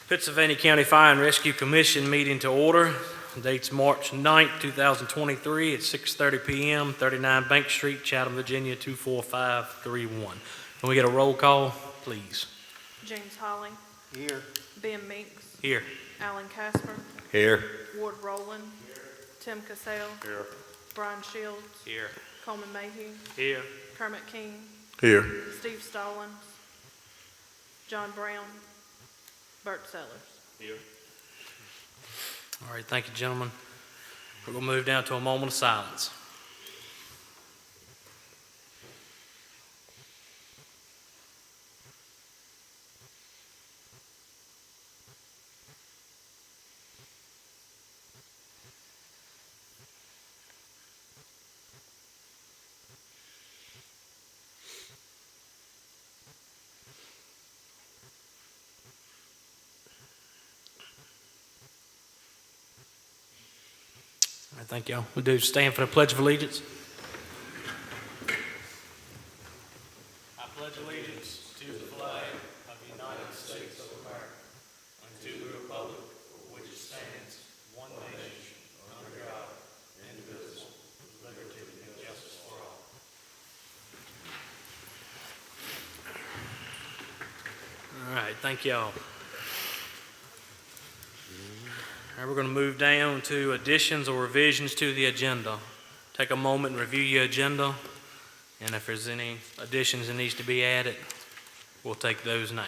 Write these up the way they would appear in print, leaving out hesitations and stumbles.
Pittsylvania County Fire and Rescue Commission meeting to order. Date's March 9th, 2023 at 6:30 p.m., 39 Bank Street, Chatham, Virginia, 24531. Can we get a roll call, please? James Holly. Here. Ben Meeks. Here. Alan Casper. Here. Ward Rowland. Tim Cassell. Here. Brian Shields. Here. Coleman Mayhew. Here. Kermit King. Here. Steve Stallings. John Brown. Bert Sellers. Here. All right, thank you, gentlemen. We're going to move down to a moment of silence. All right, thank y'all. We do stand for the Pledge of Allegiance. I pledge allegiance to the flag of the United States of America and to the republic for which it stands, one nation, under God, indivisible, with liberty and justice for all. All right, thank y'all. All right, we're going to move down to additions or revisions to the agenda. Take a moment and review your agenda, and if there's any additions that needs to be added, we'll take those now.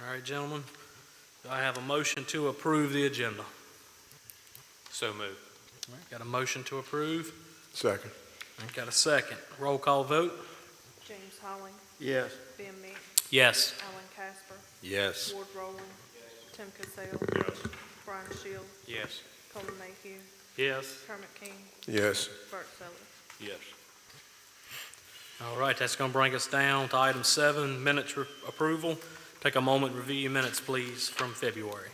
All right, gentlemen, do I have a motion to approve the agenda? So moved. All right, got a motion to approve? Second. And got a second. Roll call vote? James Holly. Yes. Ben Meeks. Yes. Alan Casper. Yes. Ward Rowland. Tim Cassell. Yes. Brian Shields. Yes. Coleman Mayhew. Yes. Kermit King. Yes. Bert Sellers. Yes. All right, that's going to bring us down to item 7, minutes approval. Take a moment, review your minutes, please, from February.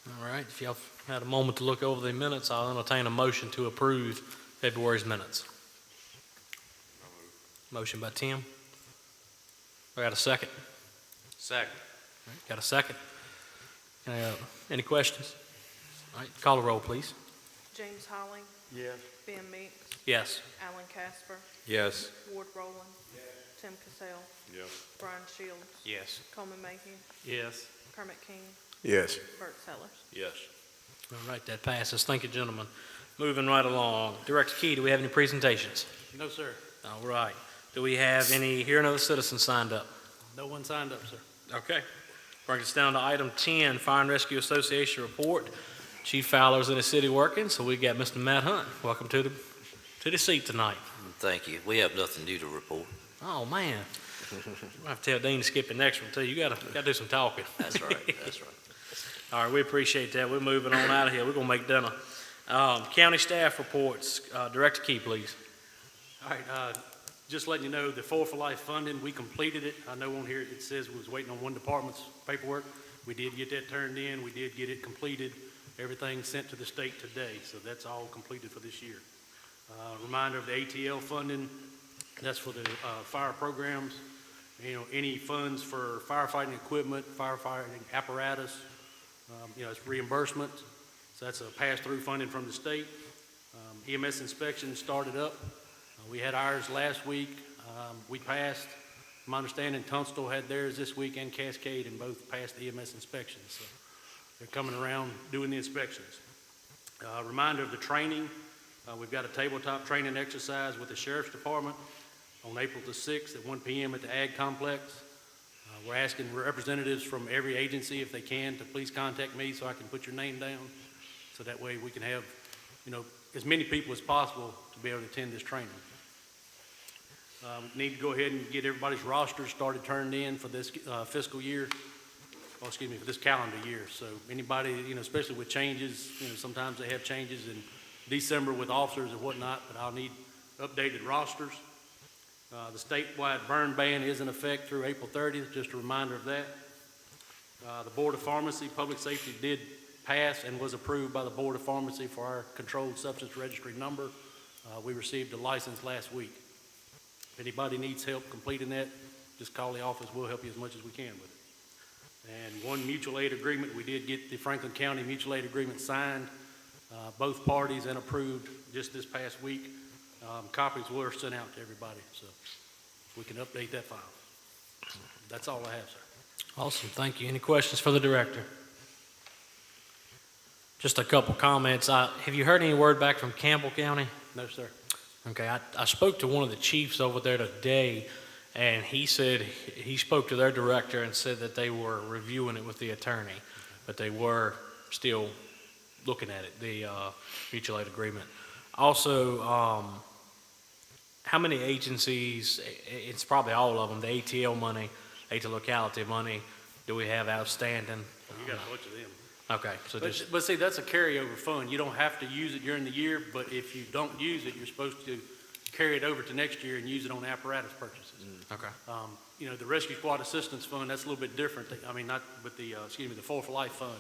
All right, if y'all had a moment to look over the minutes, I'll entertain a motion to approve February's minutes. Motion by Tim. I got a second. Second. All right, got a second. Any questions? All right, call the roll, please. James Holly. Yes. Ben Meeks. Yes. Alan Casper. Yes. Ward Rowland. Tim Cassell. Yes. Brian Shields. Yes. Coleman Mayhew. Yes. Kermit King. Yes. Bert Sellers. Yes. All right, that passes. Thank you, gentlemen. Moving right along. Director Key, do we have any presentations? No, sir. All right. Do we have any hearing other citizens signed up? No one signed up, sir. Okay. Brings us down to item 10, Fire and Rescue Association report. Chief Fowler's in the city working, so we got Mr. Matt Hunt. Welcome to the seat tonight. Thank you. We have nothing new to report. Oh, man. I have to tell Dean to skip the next one, too. You got to do some talking. That's right. That's right. All right, we appreciate that. We're moving on out of here. We're going to make dinner. County staff reports. Director Key, please. All right, Just letting you know, the 4 for Life funding, we completed it. I know on here it says we was waiting on one department's paperwork. We did get that turned in. We did get it completed. Everything sent to the state today, so that's all completed for this year. Reminder of the ATL funding, that's for the fire programs. You know, any funds for firefighting equipment, firefighting apparatus, it's reimbursement. So that's a pass-through funding from the state. EMS inspection started up. We had ours last week. We passed. My understanding, Tunstall had theirs this week and Cascade, and both passed the EMS inspections. So they're coming around doing the inspections. Reminder of the training. We've got a tabletop training exercise with the Sheriff's Department on April the 6th at 1 p.m. at the Ag Complex. We're asking representatives from every agency, if they can, to please contact me so I can put your name down. So that way we can have, as many people as possible to be able to attend this training. Need to go ahead and get everybody's rosters started turned in for this fiscal year, for this calendar year. So anybody, especially with changes, sometimes they have changes in December with officers and whatnot, but I'll need updated rosters. The statewide burn ban is in effect through April 30th, just a reminder of that. The Board of Pharmacy, Public Safety did pass and was approved by the Board of Pharmacy for our controlled substance registry number. We received a license last week. If anybody needs help completing that, just call the office. We'll help you as much as we can with it. And one mutual aid agreement, we did get the Franklin County mutual aid agreement signed, both parties, and approved just this past week. Copies were sent out to everybody, so we can update that file. That's all I have, sir. Awesome, thank you. Any questions for the director? Just a couple comments. Have you heard any word back from Campbell County? No, sir. Okay, I spoke to one of the chiefs over there today, and he said he spoke to their director and said that they were reviewing it with the attorney, but they were still looking at it, the mutual aid agreement. Also, how many agencies, it's probably all of them, the ATL money, ATL locality money, do we have outstanding? You got a bunch of them. Okay, so just, But see, that's a carryover fund. You don't have to use it during the year, but if you don't use it, you're supposed to carry it over to next year and use it on apparatus purchases. okay. The Rescue Squad Assistance Fund, that's a little bit different. I mean, not with the 4 for Life Fund.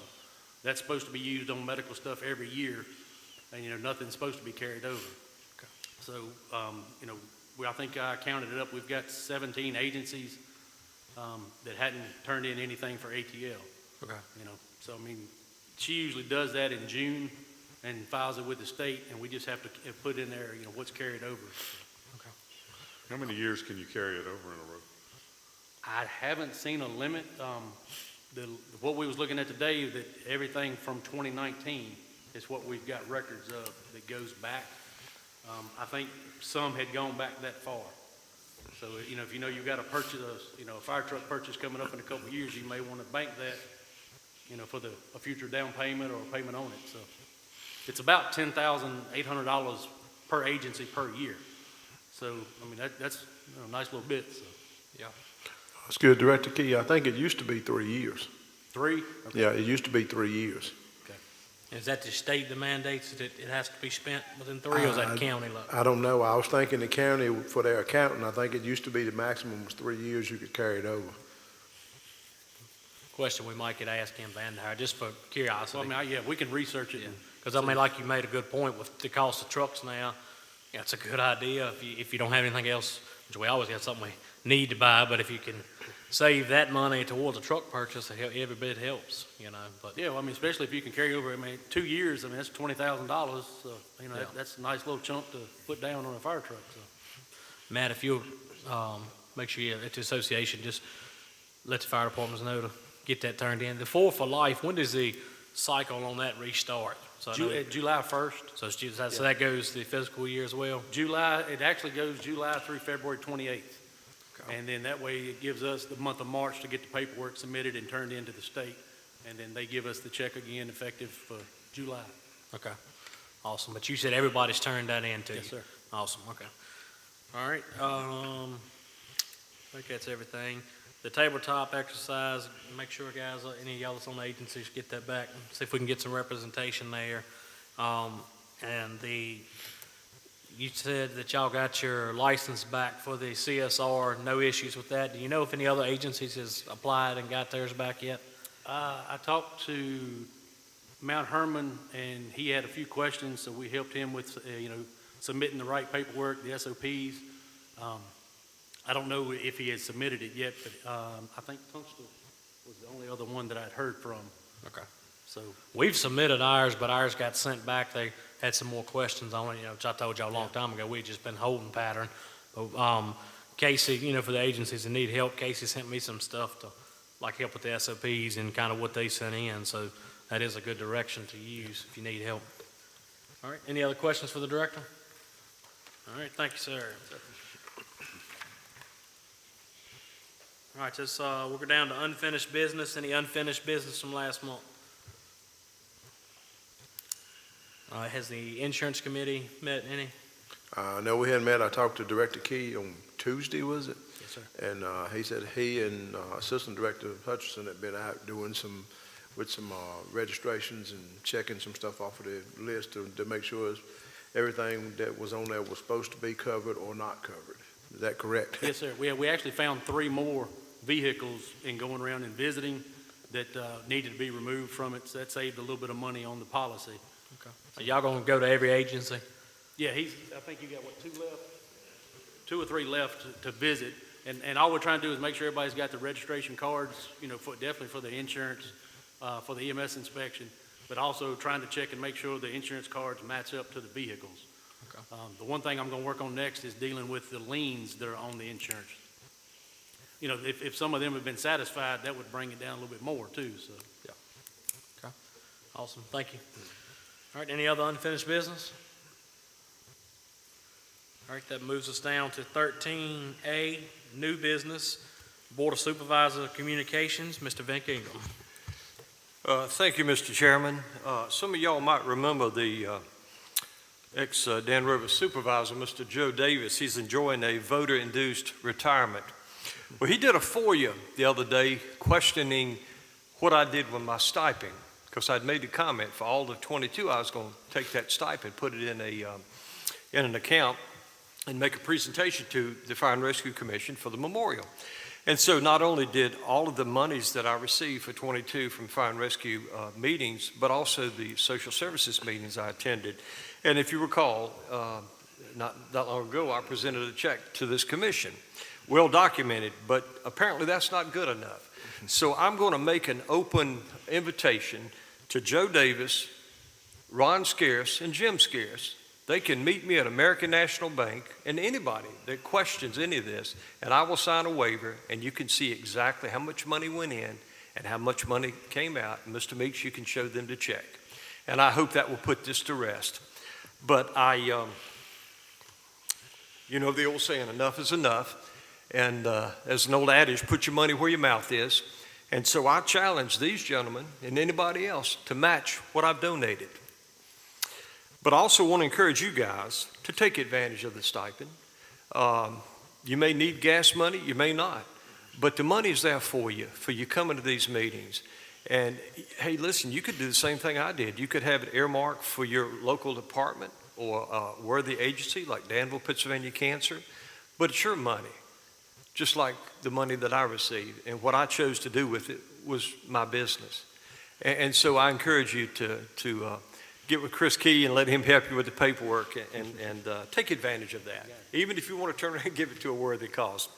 That's supposed to be used on medical stuff every year, and, nothing's supposed to be carried over. Okay. So, I think I counted it up. We've got 17 agencies that hadn't turned in anything for ATL. Okay. So, I mean, she usually does that in June and files it with the state, and we just have to put in there, what's carried over. Okay. How many years can you carry it over in a row? I haven't seen a limit. What we was looking at today, that everything from 2019 is what we've got records of that goes back. I think some had gone back that far. So, if you've got a purchase, a fire truck purchase coming up in a couple of years, you may want to bank that, for a future down payment or a payment on it. So it's about $10,800 per agency per year. So, I mean, that's a nice little bit. So. Yeah. That's good, Director Key. I think it used to be 3 years. 3? Okay. Yeah, it used to be 3 years. Okay. Is that the state that mandates that it has to be spent within 3, or is that county level? I don't know. I was thinking the county, for their accountant, I think it used to be the maximum was 3 years you could carry it over. Question we might could ask him, Vanderhaar, just for curiosity. Well, I mean, we can research it. Because, like you made a good point with the cost of trucks now, it's a good idea if you don't have anything else, which we always got something we need to buy, but if you can save that money towards a truck purchase, every bit helps, But Yeah, well, I mean, especially if you can carry over, 2 years, that's $20,000. So, that's a nice little chunk to put down on a fire truck. So. Matt, if you'll make sure you're at the association, just let the fire departments know to get that turned in. The 4 for Life, when does the cycle on that restart? So July 1st. So that goes the fiscal year as well? It actually goes July through February 28th. Okay. And then that way it gives us the month of March to get the paperwork submitted and turned into the state. And then they give us the check again effective for July. Okay. Awesome. But you said everybody's turned that in too? Yes, sir. Awesome. Okay. All right. I think that's everything. The tabletop exercise, make sure, guys, any of y'all that's on the agencies, get that back. See if we can get some representation there. And the you said that y'all got your license back for the CSR, no issues with that. Do you know if any other agencies has applied and got theirs back yet? I talked to Mount Herman, and he had a few questions, so we helped him with, submitting the right paperwork, the SOPs. I don't know if he has submitted it yet, but I think Tunstall was the only other one that I'd heard from. Okay. So, We've submitted ours, but ours got sent back. They had some more questions on it, which I told y'all a long time ago. We'd just been holding pattern. But, Casey, for the agencies that need help, Casey sent me some stuff to, like, help with the SOPs and kind of what they sent in. So that is a good direction to use if you need help. All right, any other questions for the director? All right, thank you, sir. All right, we'll go down to unfinished business. Any unfinished business from last month? Has the insurance committee met any? No, we hadn't met. I talked to Director Key on Tuesday, was it? Yes, sir. And he said he and Assistant Director Hutchinson had been out doing some registrations and checking some stuff off of the list to make sure everything that was on there was supposed to be covered or not covered. Is that correct? yes, sir. We actually found 3 more vehicles in going around and visiting that needed to be removed from it. So that saved a little bit of money on the policy. Are y'all gonna go to every agency? Yeah, I think you got, 2 left? 2 or 3 left to visit. And all we're trying to do is make sure everybody's got the registration cards, definitely for the insurance, for the EMS inspection, but also trying to check and make sure the insurance cards match up to the vehicles. Okay. The one thing I'm gonna work on next is dealing with the liens that are on the insurance. If some of them have been satisfied, that would bring it down a little bit more too, so. Okay. Awesome, thank you. All right, any other unfinished business? All right, that moves us down to 13A, new business, Board of Supervisor Communications, Mr. Vic Ingram. Thank you, Mr. Chairman. Some of y'all might remember the ex-Dan River supervisor, Mr. Joe Davis. He's enjoying a voter-induced retirement. Well, he did a FOIA the other day questioning what I did with my stipend, because I'd made a comment for all of 22. I was going to take that stipend, put it in an account, and make a presentation to the Fire and Rescue Commission for the memorial. And so not only did all of the monies that I received for 22 from Fire and Rescue meetings, but also the social services meetings I attended. And if you recall, not that long ago, I presented a check to this commission, well documented, but apparently that's not good enough. So I'm going to make an open invitation to Joe Davis, Ron Scarce, and Jim Scarce. They can meet me at American National Bank, and anybody that questions any of this, and I will sign a waiver, and you can see exactly how much money went in and how much money came out. And Mr. Meeks, you can show them the check. And I hope that will put this to rest. But the old saying, enough is enough. And as an old adage, put your money where your mouth is. And so I challenge these gentlemen and anybody else to match what I've donated. But I also want to encourage you guys to take advantage of the stipend. You may need gas money, you may not. But the money is there for you coming to these meetings. And hey, listen, you could do the same thing I did. You could have it earmarked for your local department or worthy agency like Danville, Pittsylvania Cancer. But it's your money, just like the money that I received. And what I chose to do with it was my business. And so I encourage you to get with Chris Key and let him help you with the paperwork and take advantage of that, even if you want to turn around and give it to a worthy cause.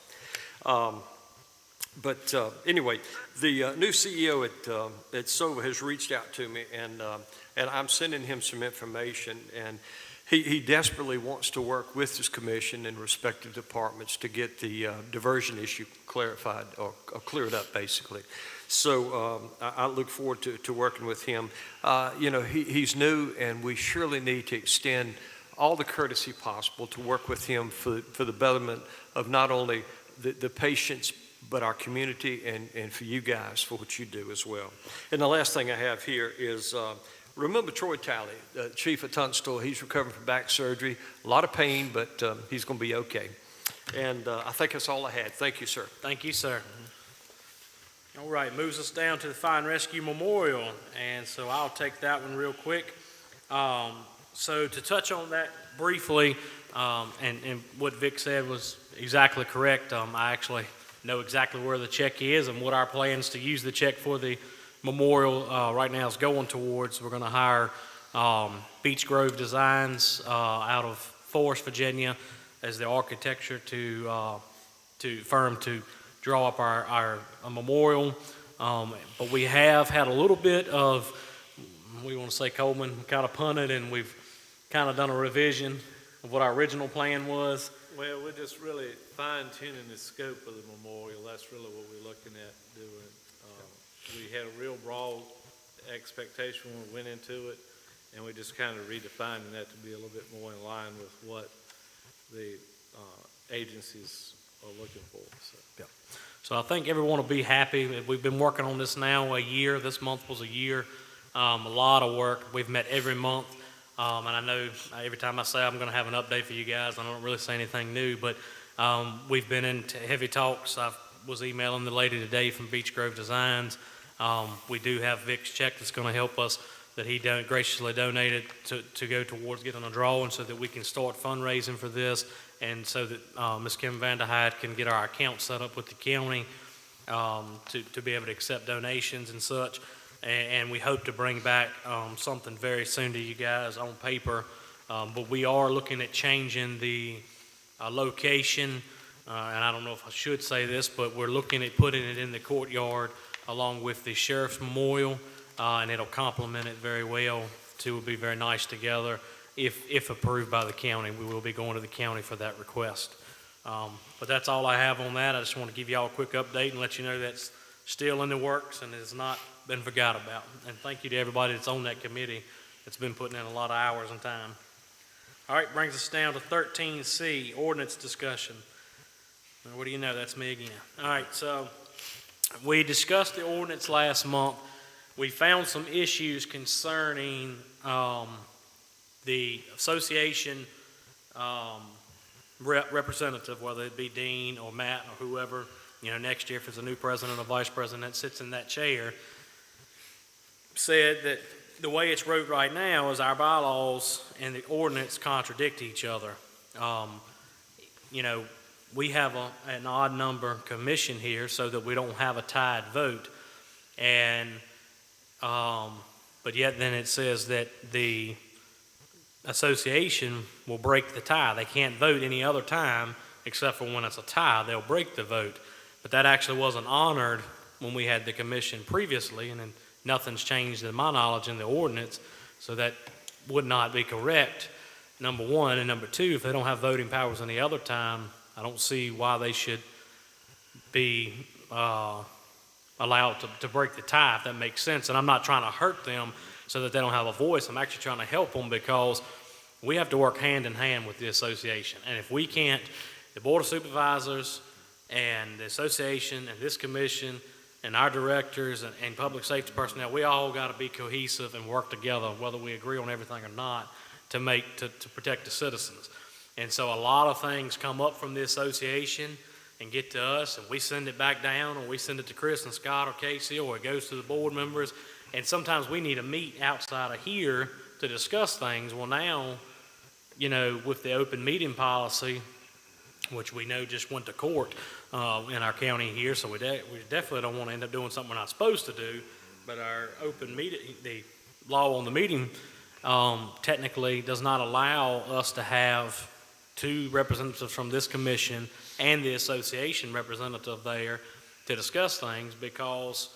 But anyway, the new CEO at SOVA has reached out to me, and I'm sending him some information, and he desperately wants to work with his commission and respective departments to get the diversion issue clarified or cleared up, basically. So I look forward to working with him. He's new, and we surely need to extend all the courtesy possible to work with him for the betterment of not only the patients, but our community and for you guys for what you do as well. And the last thing I have here is remember Troy Talley, chief at Tunstall. He's recovering from back surgery. A lot of pain, but he's going to be okay. And I think that's all I had. Thank you, sir. Thank you, sir. All right, moves us down to the Fire and Rescue Memorial, and so I'll take that one real quick. So to touch on that briefly, And what Vic said was exactly correct. I actually know exactly where the check is and what our plans to use the check for the memorial right now is going towards. We're going to hire Beach Grove Designs out of Forest, Virginia, as the architecture to firm to draw up our memorial. But we have had a little bit of, we want to say Coleman kind of punted, and we've kind of done a revision of what our original plan was. Well, we're just really fine tuning the scope of the memorial. That's really what we're looking at doing. We had a real broad expectation when we went into it, and we're just kind of redefining that to be a little bit more in line with what the agencies are looking for. So I think everyone will be happy. We've been working on this now a year. This month was a year. A lot of work. We've met every month. And I know every time I say I'm going to have an update for you guys, I don't really say anything new, but we've been into heavy talks. I was emailing the lady today from Beach Grove Designs. We do have Vic's check that's going to help us that he graciously donated to go towards getting a drawing so that we can start fundraising for this, and so that Ms. Kim Vanderhyde can get our account set up with the county to be able to accept donations and such. And we hope to bring back something very soon to you guys on paper. But we are looking at changing the location, and I don't know if I should say this, but we're looking at putting it in the courtyard along with the Sheriff's Memorial, and it'll complement it very well. Two will be very nice together. If approved by the county, we will be going to the county for that request. But that's all I have on that. I just want to give you all a quick update and let you know that's still in the works and has not been forgot about. And thank you to everybody that's on that committee that's been putting in a lot of hours and time. All right, brings us down to 13C, ordinance discussion. What do you know? That's me again. All right, so we discussed the ordinance last month. We found some issues concerning the association representative, whether it be Dean or Matt or whoever, next year if there's a new president or vice president that sits in that chair, said that the way it's wrote right now is our bylaws and the ordinance contradict each other. We have an odd number commission here so that we don't have a tied vote. And, but yet then it says that the association will break the tie. They can't vote any other time except for when it's a tie. They'll break the vote. But that actually wasn't honored when we had the commission previously, and then nothing's changed in my knowledge in the ordinance, so that would not be correct, number one. And number two, if they don't have voting powers any other time, I don't see why they should be allowed to break the tie, if that makes sense. And I'm not trying to hurt them so that they don't have a voice. I'm actually trying to help them, because we have to work hand in hand with the association. And if we can't, the Board of Supervisors and the association and this commission and our directors and public safety personnel, we all got to be cohesive and work together, whether we agree on everything or not, to protect the citizens. And so a lot of things come up from the association and get to us, and we send it back down, or we send it to Chris and Scott or Casey, or it goes to the board members. And sometimes we need to meet outside of here to discuss things. Well, now, with the open meeting policy, which we know just went to court in our county here, so we definitely don't want to end up doing something we're not supposed to do. But our open meeting, the law on the meeting, technically does not allow us to have two representatives from this commission and the association representative there to discuss things, because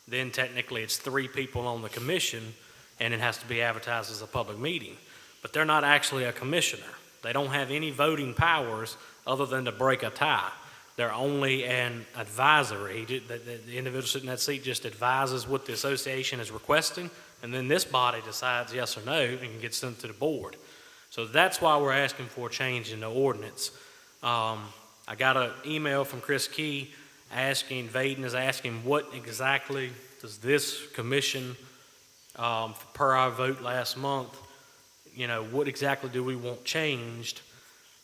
then technically it's three people on the commission and it has to be advertised as a public meeting. But they're not actually a commissioner. They don't have any voting powers other than to break a tie. They're only an advisory. The individual sitting in that seat just advises what the association is requesting, and then this body decides yes or no and gets sent to the board. So that's why we're asking for a change in the ordinance. I got an email from Chris Key asking, Vaden is asking, what exactly does this commission, per our vote last month, what exactly do we want changed?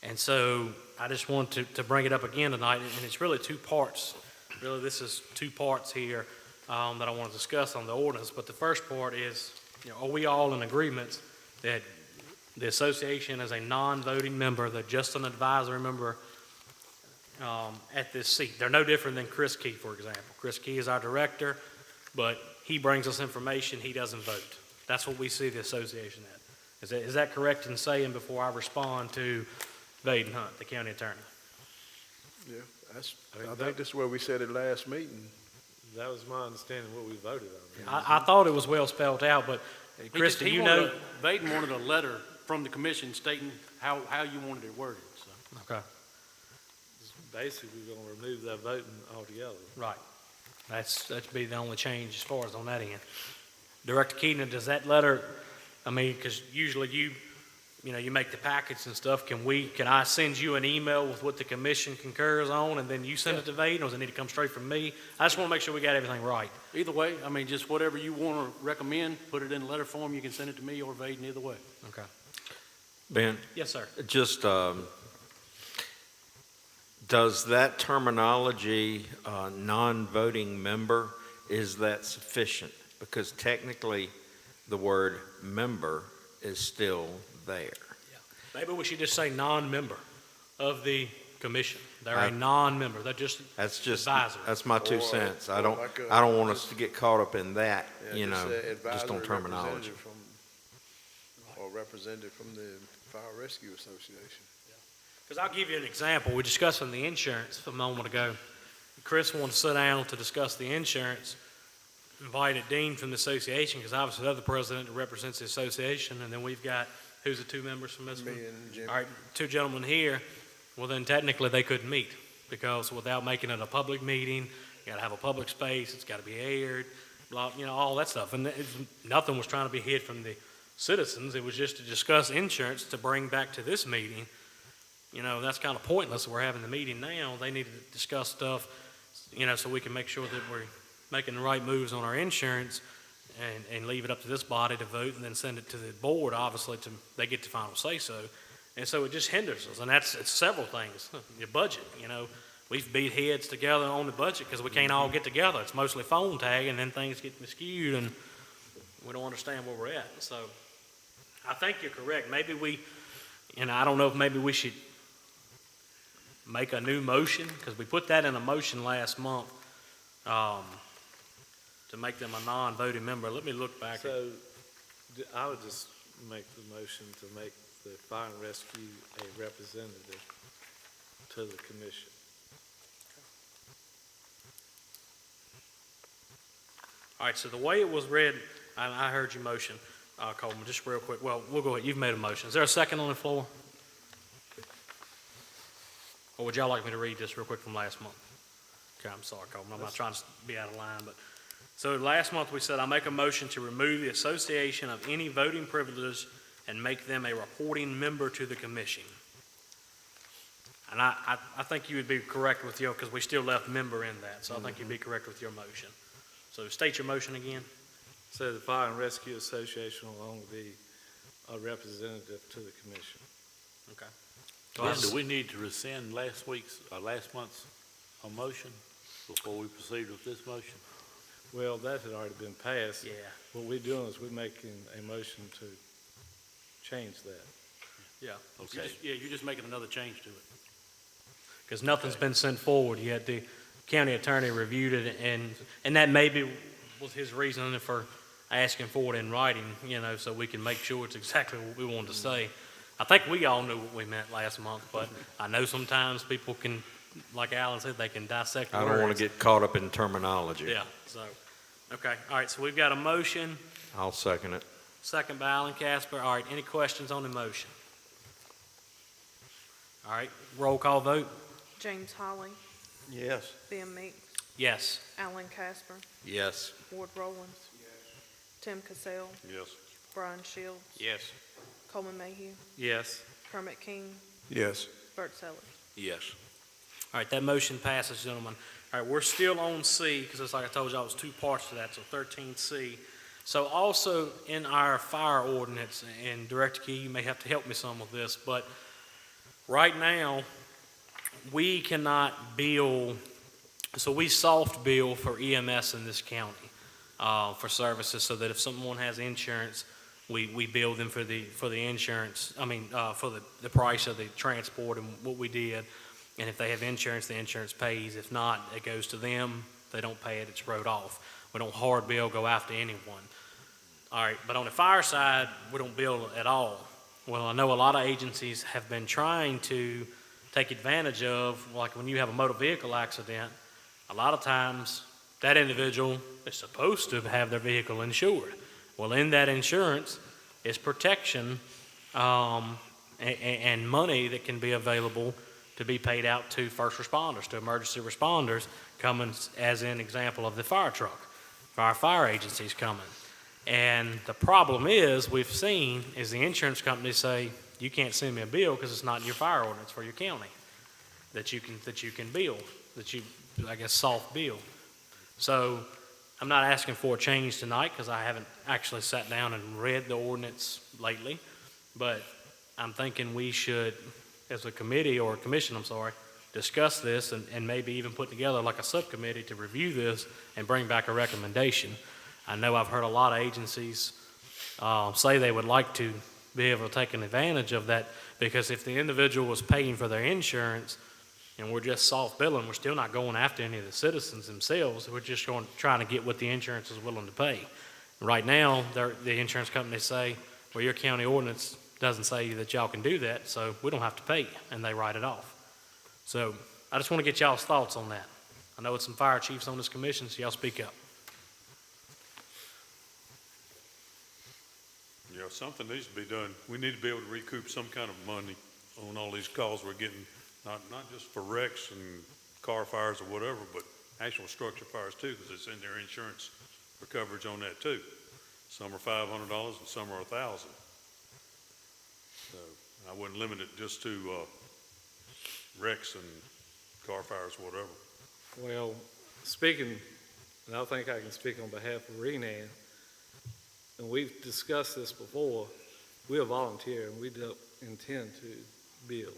And so I just want to bring it up again tonight, and it's really two parts. Really, this is two parts here that I want to discuss on the ordinance. But the first part is, are we all in agreement that The association is a non-voting member. They're just an advisory member at this seat. They're no different than Chris Key, for example. Chris Key is our director, but he brings us information. He doesn't vote. That's what we see the association at. Is that correct in saying before I respond to Vaden Hunt, the county attorney? Yeah, I think that's where we said it last meeting. That was my understanding what we voted on. I thought it was well spelled out, but Chris, do you know? Vaden wanted a letter from the commission stating how you wanted it worded, so. Okay, Basically, we're gonna remove that voting altogether. right. That'd be the only change as far as on that end. Director Keenan, does that letter, I mean, because usually you make the packets and stuff, can I send you an email with what the commission concurs on, and then you send it to Vaden, or does it need to come straight from me? I just want to make sure we got everything right. Either way, I mean, just whatever you want to recommend, put it in letter form, you can send it to me or Vaden, either way. Okay. Ben, Yes, sir. just, does that terminology, non-voting member, is that sufficient? Because technically, the word member is still there. Maybe we should just say non-member of the commission. They're I- a non-member. They're just That's just, advisory. that's my 2 Or- cents. I or don't, like a- I don't want us to get caught up in that, Yeah, you know, say just on advisory terminology. representative or representative from the Fire Rescue Association. Because I'll give you an example. We discussed the insurance a moment ago. Chris wanted to sit down to discuss the insurance, invited Dean from the association, because obviously they're the president that represents the association, and then we've got, who's the two members from this one? Me and Jim. All right, two gentlemen here. Well, then technically they couldn't meet, because without making it a public meeting, you gotta have a public space, it's gotta be aired, blah, all that stuff. And nothing was trying to be hid from the citizens. It was just to discuss insurance to bring back to this meeting. That's kind of pointless. We're having the meeting now. They need to discuss stuff, so we can make sure that we're making the right moves on our insurance and leave it up to this body to vote and then send it to the board, obviously, they get the final say-so. And so it just hinders us. And it's several things. Your budget, we've beat heads together on the budget because we can't all get together. It's mostly phone tag, and then things get skewed and we don't understand where we're at. So I think you're correct. Maybe I don't know if maybe we should make a new motion, because we put that in a motion last month to make them a non-voting member. Let me look back. So, I would just make the motion to make the fire and rescue a representative to the commission. All right, so the way it was read, I heard your motion, Coleman, just real quick. Well, we'll go ahead. You've made a motion. Is there a second on the floor? Or would y'all like me to read this real quick from last month? Okay, I'm sorry, Coleman. I'm not trying to be out of line, but so last month we said, I make a motion to remove the association of any voting privileges and make them a reporting member to the commission. And I think you would be correct with your, because we still left member in that, so I think you'd be correct with your motion. So state your motion again. So the Fire and Rescue Association will only be a representative to the commission. Okay. Ben, do we need to rescind last month's motion before we proceed with this motion? Well, that had already been passed. Yeah. What we're doing is we're making a motion to change that. Yeah. Okay. You're just making another change to it. Because nothing's been sent forward yet. The county attorney reviewed it, and that maybe was his reason for asking for it in writing, so we can make sure it's exactly what we wanted to say. I think we all knew what we meant last month, but I know sometimes people can, like Alan said, they can dissect I words. don't want to get caught up in terminology. Yeah, so, okay. All right, so we've got a motion, I'll second it. second by Alan Casper. All right, any questions on the motion? All right, roll call vote. James Holly, Yes. Ben Meeks, Yes. Alan Casper, Yes. Ward Rollins, Tim Cassell, Yes. Brian Shields, Yes. Coleman Mayhew, Yes. Kermit King, Yes. Bert Sellers. Yes. All right, that motion passes, gentlemen. All right, we're still on C, because it's like I told y'all, it was two parts to that, so 13C. So also in our fire ordinance, and Director Key, you may have to help me some with this, but right now, we cannot bill, so we soft bill for EMS in this county for services, so that if someone has insurance, we bill them for the insurance, for the price of the transport and what we did. And if they have insurance, the insurance pays. If not, it goes to them. If they don't pay it, it's wrote off. We don't hard bill, go after anyone. All right, but on the fire side, we don't bill at all. Well, I know a lot of agencies have been trying to take advantage of, like when you have a motor vehicle accident, a lot of times that individual is supposed to have their vehicle insured. Well, in that insurance is protection and money that can be available to be paid out to first responders, to emergency responders, coming as an example of the fire truck, for our fire agencies coming. And the problem is, we've seen, is the insurance companies say, you can't send me a bill because it's not in your fire ordinance for your county that you can bill, that you, I guess, soft bill. So I'm not asking for a change tonight because I haven't actually sat down and read the ordinance lately, but I'm thinking we should, as a committee or a commission, discuss this and maybe even put together like a subcommittee to review this and bring back a recommendation. I know I've heard a lot of agencies say they would like to be able to take an advantage of that, because if the individual was paying for their insurance and we're just soft billing, we're still not going after any of the citizens themselves. We're just trying to get what the insurance is willing to pay. Right now, the insurance companies say, well, your county ordinance doesn't say that y'all can do that, so we don't have to pay you, and they write it off. So I just want to get y'all's thoughts on that. I know it's some fire chiefs on this commission, so y'all speak up. Yeah, something needs to be done. We need to be able to recoup some kind of money on all these calls we're getting, not just for wrecks and car fires or whatever, but actual structure fires too, because it's in their insurance for coverage on that too. Some are $500 and some are $1,000. So I wouldn't limit it just to wrecks and car fires, whatever. Well, speaking, and I think I can speak on behalf of Renan, and we've discussed this before, we are volunteer and we don't intend to bill.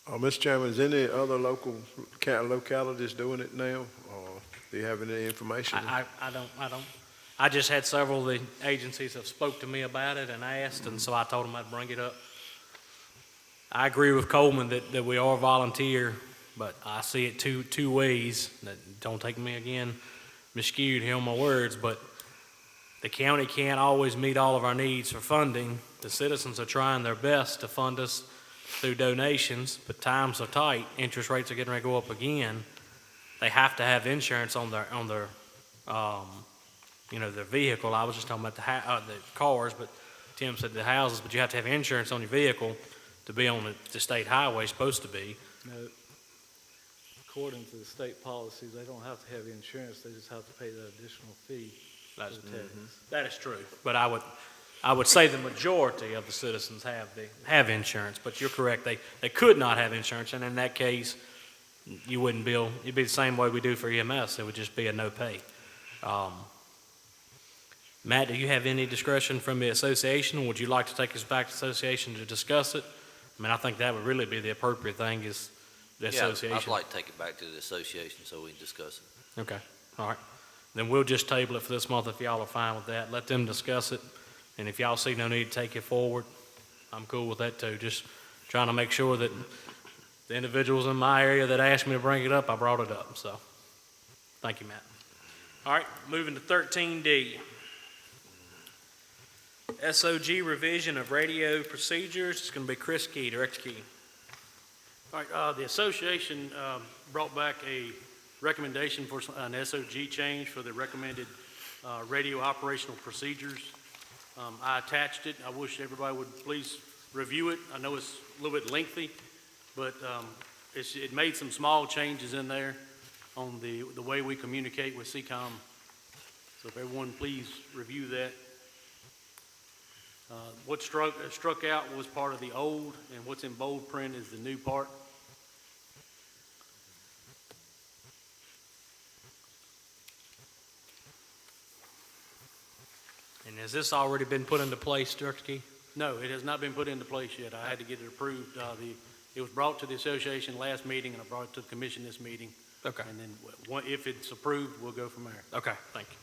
Mr. Chairman, is any other localities doing it now? Or do you have any information? I don't. I just had several of the agencies have spoke to me about it and asked, and so I told them I'd bring it up. I agree with Coleman that we are volunteer, but I see it two ways. Don't take me again miscued here on my words, but the county can't always meet all of our needs for funding. The citizens are trying their best to fund us through donations, but times are tight. Interest rates are getting ready to go up again. They have to have insurance on their their vehicle. I was just talking about the cars, but Tim said the houses, but you have to have insurance on your vehicle to be on the state highway, supposed to be. No, according to the state policy, they don't have to have insurance, they just have to pay that additional fee. That is true, but I would say the majority of the citizens have insurance, but you're correct, they could not have insurance, and in that case, you wouldn't bill. It'd be the same way we do for EMS. It would just be a no pay. Matt, do you have any discretion from the association? Would you like to take us back to the association to discuss it? I mean, I think that would really be the appropriate thing, is the association. Yeah, I'd like to take it back to the association so we can discuss it. Okay, all right. Then we'll just table it for this month if y'all are fine with that. Let them discuss it. And if y'all see no need to take it forward, I'm cool with that too. Just trying to make sure that the individuals in my area that asked me to bring it up, I brought it up. So thank you, Matt. All right, moving to 13D. SOG revision of radio procedures. It's going to be Chris Key, Director Key. All right, the association brought back a recommendation for an SOG change for the recommended radio operational procedures. I attached it. I wish everybody would please review it. I know it's a little bit lengthy, but it made some small changes in there on the way we communicate with CCOM. So if everyone please review that. What struck out was part of the old, and what's in bold print is the new part. And has this already been put into place, Director Key? No, it has not been put into place yet. I had to get it approved. It was brought to the association last meeting, and I brought it to the commission this meeting. Okay. And then if it's approved, we'll go from there. Okay, thank you.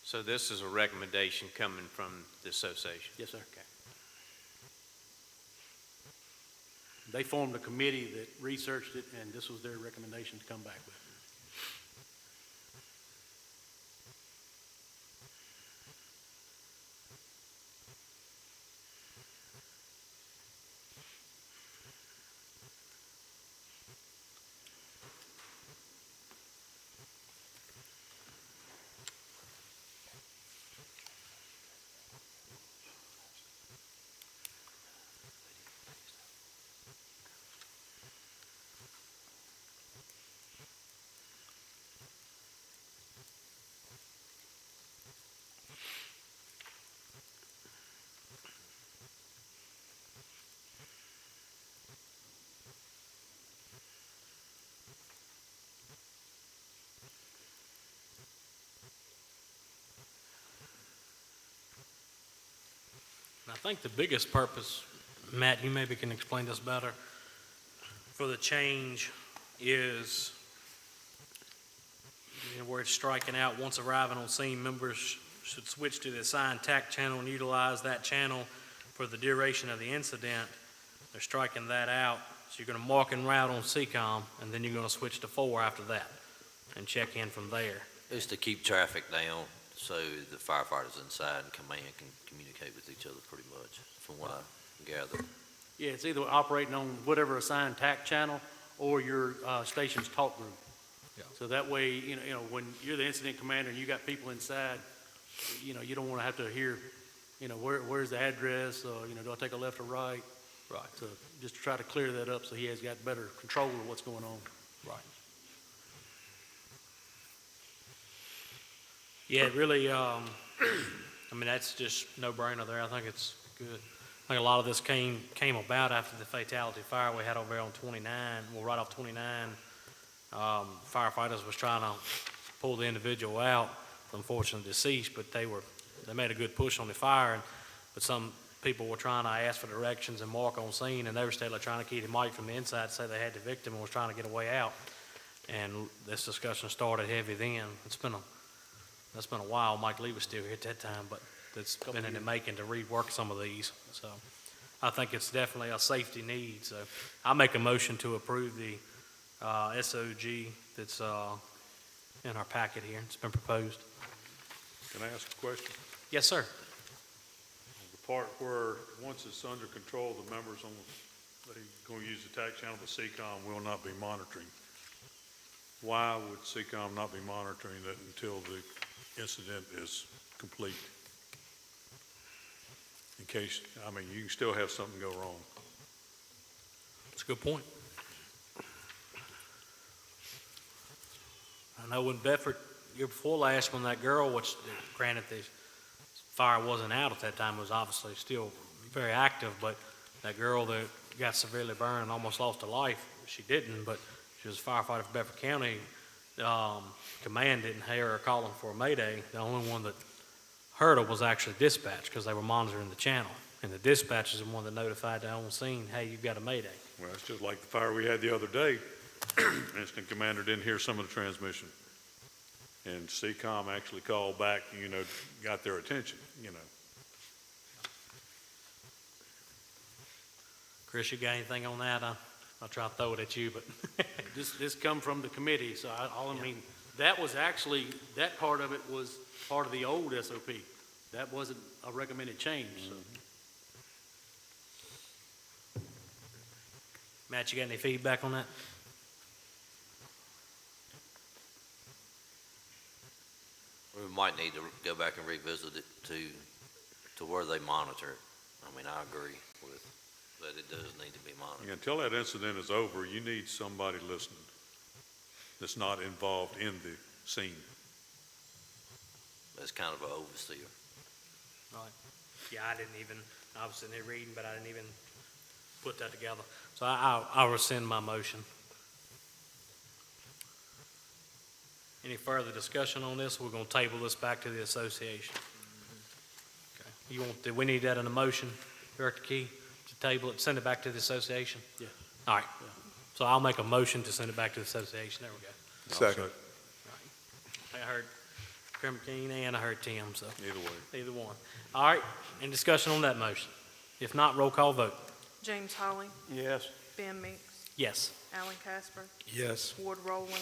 So this is a recommendation coming from the association? Yes, sir. They formed a committee that researched it, and this was their recommendation to come back with. And I think the biggest purpose, Matt, you maybe can explain this better, for the change is, where it's striking out, once arriving on scene, members should switch to the assigned TAC channel and utilize that channel for the duration of the incident. They're striking that out. So you're going to mark en route on CCOM, and then you're going to switch to 4 after that and check in from there. It's to keep traffic down so the firefighters inside and command can communicate with each other pretty much, from what I gather. Yeah, it's either operating on whatever assigned TAC channel or your station's talk group. Yeah. So that way, you know, when you're the incident commander and you got people inside, you don't want to have to hear, where's the address, or, do I take a left or right? Right. So just to try to clear that up so he has got better control of what's going on. Right. Yeah, it really, that's just no-brainer there. I think it's good. I think a lot of this came about after the fatality fire we had over there on 29, right off 29. Firefighters was trying to pull the individual out, unfortunately deceased, but they made a good push on the fire, but some people were trying to ask for directions and mark on scene, and they were still trying to keep the mic from the inside, say they had the victim and was trying to get a way out. And this discussion started heavy then. That's been a while. Mike Lee was still here at that time, but it's been in the making to rework some of these. So I think it's definitely a safety need. So I make a motion to approve the SOG that's in our packet here. It's been proposed. Can I ask a question? Yes, sir. The part where, once it's under control, the members they're going to use the TAC channel, but CCOM will not be monitoring. Why would CCOM not be monitoring that until the incident is complete? In case, you can still have something go wrong. That's a good point. I know when Bedford, year before last, when that girl, which granted the fire wasn't out at that time, was obviously still very active, but that girl that got severely burned and almost lost her life, she didn't, but she was a firefighter for Bedford County. Command didn't hear her calling for a mayday. The only one that heard her was actually dispatch, because they were monitoring the channel. And the dispatch is the one that notified the on scene, hey, you've got a mayday. Well, it's just like the fire we had the other day. Incident commander didn't hear some of the transmission. And CCOM actually called back, got their attention, Chris, you got anything on that? I'll try to throw it at you, but. This come from the committee, so that was actually, that part of it was part of the old SOP. That wasn't a recommended change, so. Matt, you got any feedback on that? We might need to go back and revisit it to where they monitor it. I agree with that it does need to be monitored. Until that incident is over, you need somebody listening that's not involved in the scene. That's kind of an overseer. Right. Yeah, I was sitting there reading, but I didn't even put that together. So I'll rescind my motion. Any further discussion on this? We're going to table this back to the association. Okay. Do we need that in a motion, Director Key, to table it, send it back to the association? Yeah. All right. So I'll make a motion to send it back to the association. There we go. Second. I heard Chairman Keen and I heard Tim, so Either way. either one. All right, any discussion on that motion? If not, roll call vote. James Hawley, Yes. Ben Meeks, Yes. Alan Casper, Yes. Ward Rowland,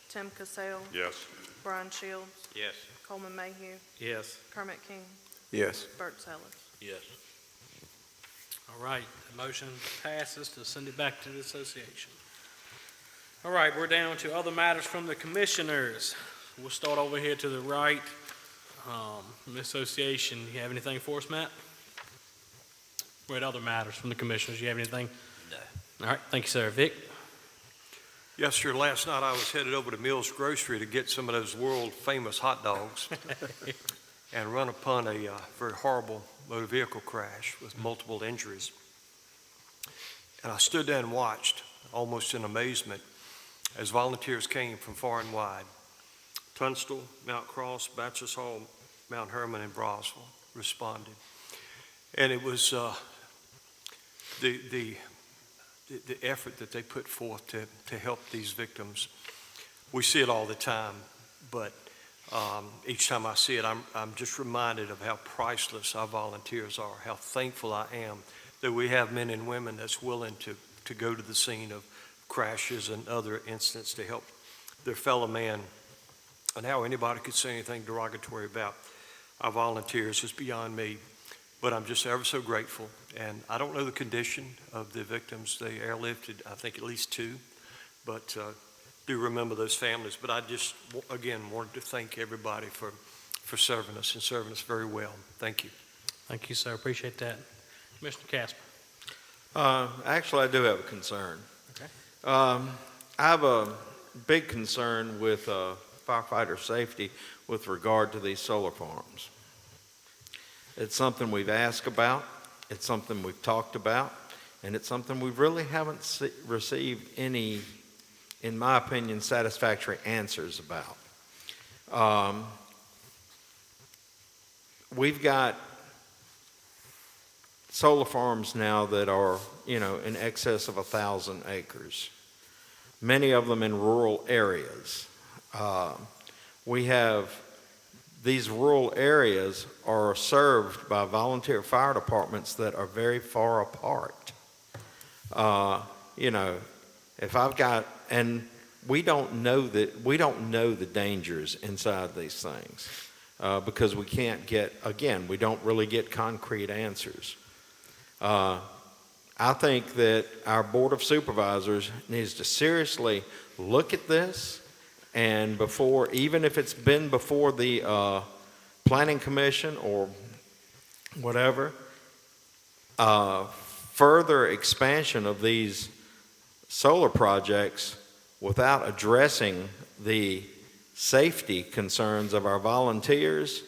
Tim Cassell, Yes. Brian Shields, Yes. Coleman Mayhew, Yes. Kermit King, Yes. Bert Sellers. Yes. All right, the motion passes to send it back to the association. All right, we're down to other matters from the commissioners. We'll start over here to the right. From the association, you have anything for us, Matt? We're at other matters from the commissioners. You have anything? No. All right, thank you, sir. Vic? Yes, sir. Last night I was headed over to Mills Grocery to get some of those world-famous hot dogs and run upon a very horrible motor vehicle crash with multiple injuries. And I stood there and watched, almost in amazement, as volunteers came from far and wide. Tunstall, Mount Cross, Bachelor's Hall, Mount Herman, and Brosville responded. And it was the effort that they put forth to help these victims. We see it all the time, but each time I see it, I'm just reminded of how priceless our volunteers are, how thankful I am that we have men and women that's willing to go to the scene of crashes and other incidents to help their fellow man. And how anybody could say anything derogatory about our volunteers is beyond me. But I'm just ever so grateful. And I don't know the condition of the victims. They airlifted, I think, at least 2. But do remember those families. But I just, again, wanted to thank everybody for serving us and serving us very well. Thank you. Thank you, sir. Appreciate that. Commissioner Casper? Actually, I do have a concern. Okay. I have a big concern with firefighter safety with regard to these solar farms. It's something we've asked about, it's something we've talked about, and it's something we really haven't received any, in my opinion, satisfactory answers about. We've got solar farms now that are, in excess of 1,000 acres, many of them in rural areas. We have these rural areas are served by volunteer fire departments that are very far apart. If I've got, and we don't know the dangers inside these things because we can't get, again, we don't really get concrete answers. I think that our Board of Supervisors needs to seriously look at this, and before, even if it's been before the Planning Commission or whatever, further expansion of these solar projects without addressing the safety concerns of our volunteers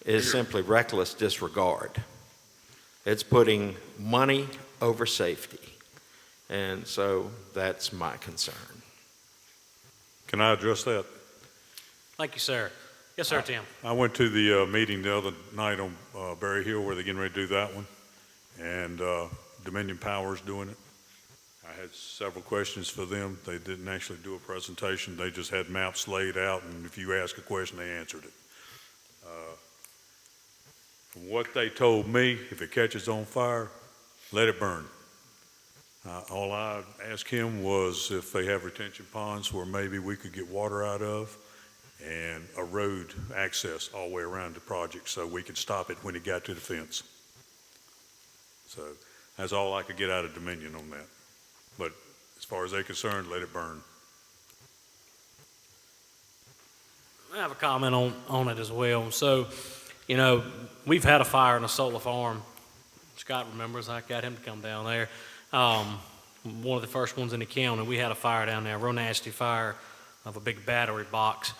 is simply reckless disregard. It's putting money over safety. And so that's my concern. Can I address that? Thank you, sir. Yes, sir, Tim. I went to the meeting the other night on Berry Hill where they're getting ready to do that one, and Dominion Power's doing it. I had several questions for them. They didn't actually do a presentation. They just had maps laid out, and if you ask a question, they answered it. From what they told me, if it catches on fire, let it burn. All I asked him was if they have retention ponds where maybe we could get water out of, and a road access all the way around the project so we could stop it when it got to the fence. So that's all I could get out of Dominion on that. But as far as they're concerned, let it burn. I have a comment on it as well. So, we've had a fire in a solar farm. Scott remembers, I got him to come down there. One of the first ones in the county, we had a fire down there, a real nasty fire of a big battery box.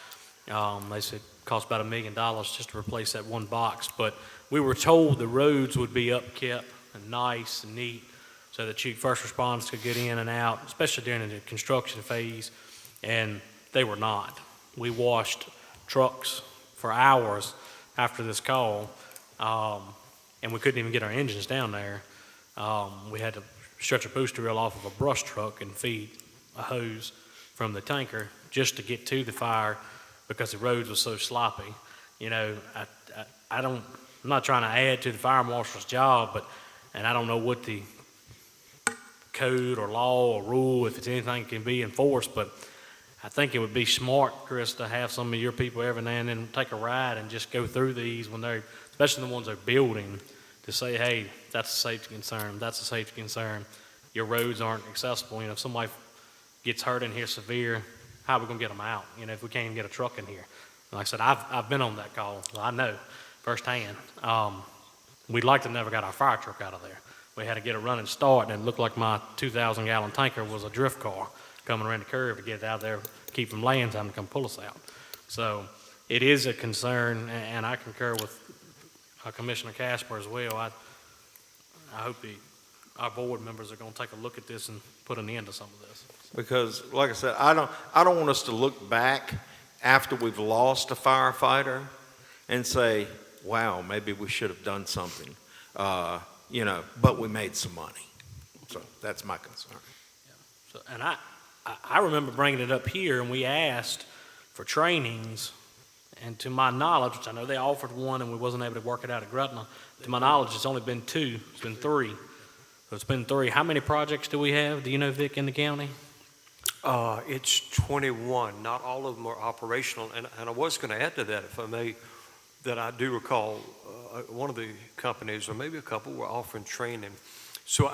They said it cost about $1 million just to replace that one box. But we were told the roads would be upkept and nice and neat so that first responders could get in and out, especially during the construction phase, and they were not. We washed trucks for hours after this call and we couldn't even get our engines down there. We had to stretch a booster reel off of a brush truck and feed a hose from the tanker just to get to the fire because the roads were so sloppy. You know, I'm not trying to add to the fire marshal's job, and I don't know what the code or law or rule, if it's anything can be enforced, but I think it would be smart, Chris, to have some of your people every now and then take a ride and just go through these when they're, especially the ones they're building, to say, hey, that's a safety concern, that's a safety concern. Your roads aren't accessible. You know, if somebody gets hurt in here severe, how are we gonna get them out? You know, if we can't even get a truck in here. Like I said, I've been on that call, so I know firsthand. We'd like to never got our fire truck out of there. We had to get a running start, and it looked like my 2,000-gallon tanker was a drift car coming around the curve to get it out there, keep them laying time to come pull us out. So it is a concern, and I concur with Commissioner Casper as well. I hope our board members are going to take a look at this and put an end to some of this. Because, like I said, I don't want us to look back after we've lost a firefighter and say, wow, maybe we should have done something, you know, but we made some money. So that's my concern. So, and I remember bringing it up here, and we asked for trainings, and to my knowledge, which I know they offered one and we wasn't able to work it out at Gretna, to my knowledge, it's only been 2. It's been 3. So it's been 3. How many projects do we have? Do you know, Vic, in the county? It's 21. Not all of them are operational. And I was going to add to that, if I may, that I do recall one of the companies, or maybe a couple, were offering training. So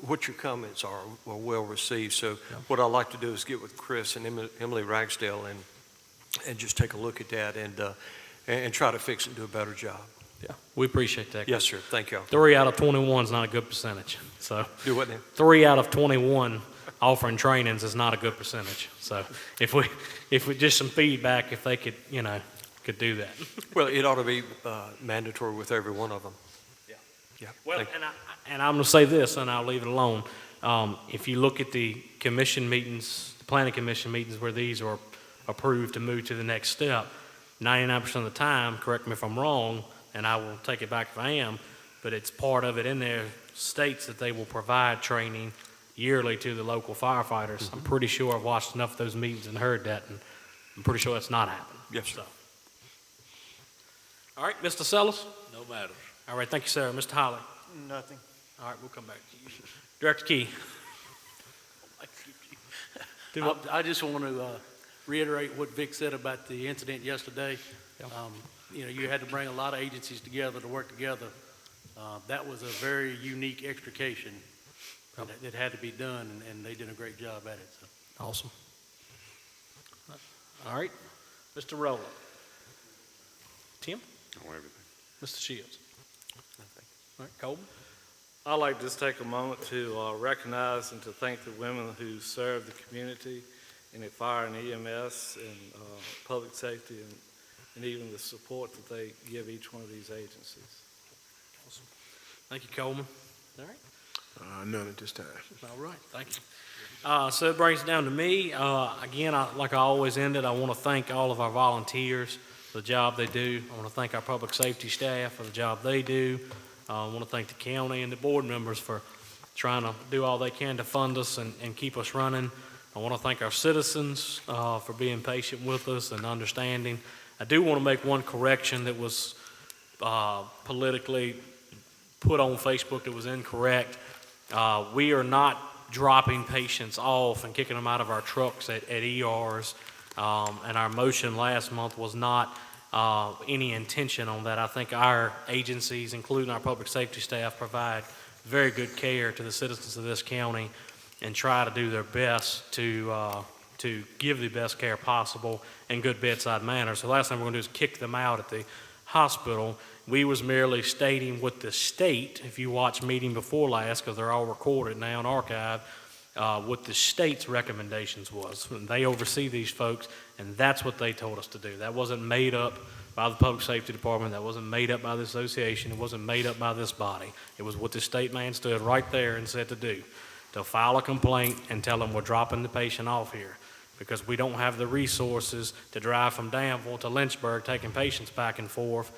what your comments are well received. So what I'd like to do is get with Chris and Emily Ragsdale and just take a look at that and try to fix it and do a better job. Yeah. We appreciate that. Yes, sir. Thank you. 3 out of 21 is not a good percentage. So Do what now? 3 out of 21 offering trainings is not a good percentage. So if we just some feedback, if they could, you know, could do that. Well, it ought to be mandatory with every one of them. Yeah. Well, Thank you. and I'm going to say this, and I'll leave it alone. If you look at the commission meetings, the planning commission meetings where these are approved to move to the next step, 99% of the time, correct me if I'm wrong, and I will take it back if I am, but it's part of it in there states that they will provide training yearly to the local firefighters. Mm-hmm. I'm pretty sure I've watched enough of those meetings and heard that, and I'm pretty sure that's not happening. Yes, sir. So. All right, Mr. Sellers? No matter. All right, thank you, sir. Mr. Holly? Nothing. All right, we'll come back to you. Director Key? I just want to reiterate what Vic said about the incident yesterday. You know, you had to bring a lot of agencies together to work together. That was a very unique extrication that had to be done, and they did a great job at it. So. Awesome. All right, Mr. Rowland. Tim? Oh, everything. Mr. Shields? All right, Colby? I'd like to just take a moment to recognize and to thank the women who serve the community in the fire and EMS and public safety and even the support that they give each one of these agencies. Awesome. Thank you, Coleman. All right. None at this time. All right, thank you. So it brings it down to me. Again, like I always ended, I want to thank all of our volunteers for the job they do. I want to thank our public safety staff for the job they do. I want to thank the county and the board members for trying to do all they can to fund us and keep us running. I want to thank our citizens for being patient with us and understanding. I do want to make one correction that was politically put on Facebook that was incorrect. We are not dropping patients off and kicking them out of our trucks at ERs. And our motion last month was not any intention on that. I think our agencies, including our public safety staff, provide very good care to the citizens of this county and try to do their best to give the best care possible in good bedside manner. So last thing we're going to do is kick them out at the hospital. We was merely stating what the state, if you watch meeting before last, because they're all recorded now and archived, what the state's recommendations was. And they oversee these folks, and that's what they told us to do. That wasn't made up by the Public Safety Department. That wasn't made up by the association. It wasn't made up by this body. It was what the state man stood right there and said to do, to file a complaint and tell them we're dropping the patient off here because we don't have the resources to drive from Danville to Lynchburg taking patients back and forth.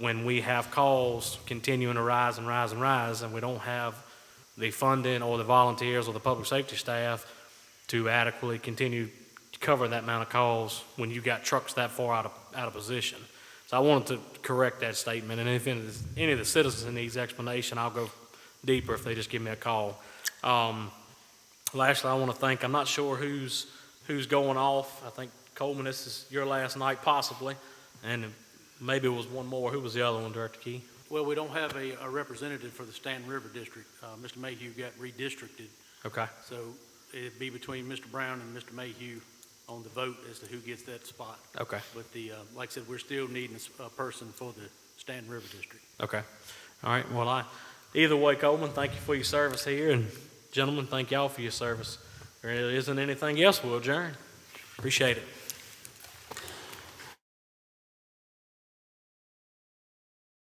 when we have calls continuing to rise and rise and rise, and we don't have the funding or the volunteers or the public safety staff to adequately continue to cover that amount of calls when you got trucks that far out of position. So I wanted to correct that statement, and if any of the citizens needs explanation, I'll go deeper if they just give me a call. Lastly, I want to thank, I'm not sure who's going off. I think, Coleman, this is your last night possibly, and maybe it was one more. Who was the other one, Director Key? Well, we don't have a representative for the Stanton River District. Mr. Mayhew got redistricted, Okay. so it'd be between Mr. Brown and Mr. Mayhew on the vote as to who gets that spot. Okay. But like I said, we're still needing a person for the Stanton River District. Okay. All right. Well, either way, Coleman, thank you for your service here, and gentlemen, thank y'all for your service. If there isn't anything else, we'll adjourn. Appreciate it.